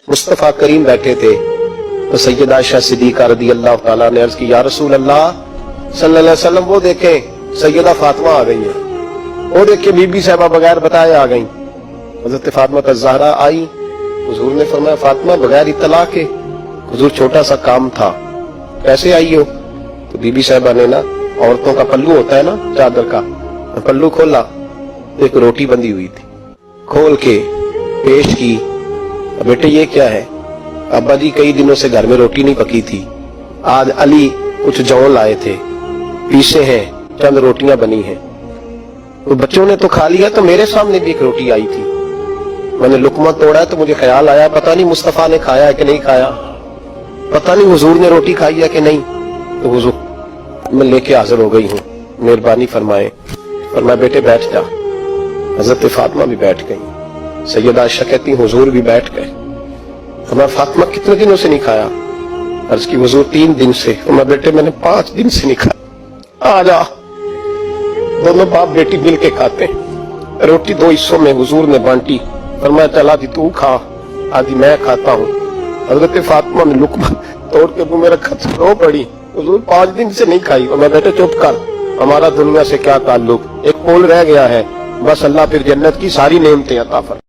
मुस्तफ़ा करीम बैठे थे तो सैयदा आयशा सिद्दीक़ा रज़ी अल्लाह ताला ने अर्ज की, या रसूल अल्लाह सल्लल्लाहु अलैहि वसल्लम, वो देखें सैयदा फातिमा आ गई है, वो देखे बीबी साहबा बगैर बताए आ गई। हज़रत फातिमा ज़हरा आई, हुजूर ने फरमाया फातिमा बगैर इत्तला के। हुजूर छोटा सा काम था, कैसे आई हो? तो बीबी साहबा ने ना, औरतों का पल्लू होता है ना चादर का, पल्लू खोला, एक रोटी बंधी हुई थी, खोल के पेश की। बेटे ये क्या है? अब्बा जी कई दिनों से घर में रोटी नहीं पकी थी, आज अली कुछ जौ लाए थे, पीसे हैं, चंद रोटियां बनी हैं। तो बच्चों ने तो खा लिया, तो मेरे सामने भी एक रोटी आई थी, मैंने लुकमा तोड़ा तो मुझे ख्याल आया पता नहीं मुस्तफा ने खाया है कि नहीं खाया, पता नहीं हुजूर ने रोटी खाई है कि नहीं। तो हुजूर मैं लेके हाजिर हो गई हूँ, मेहरबानी फरमाए। फरमाया बेटे बैठ जा। हजरत फातिमा भी बैठ गई। सैयदा आयशा कहती हुजूर भी बैठ गए। फरमाया फातिमा कितने दिनों से नहीं खाया? अर्ज की हुजूर 3 दिन से। फरमाया बेटे मैंने 5 दिन से नहीं खाया, आ जा। दोनों बाप बेटी मिल के खाते। रोटी 2 हिस्सों में हुजूर ने बांटी। फरमाया चल आधी तू खा, आधी मैं खाता हूँ। हजरत फातिमा ने लुकमा तोड़ के मुंह में रखा, रो पड़ी, हुजूर 5 दिन से नहीं खाई। और मैं बेटे चुप कर, हमारा दुनिया से क्या ताल्लुक, एक पोल रह गया है, बस अल्लाह फिर जन्नत की सारी नेमतें अता फरमाए।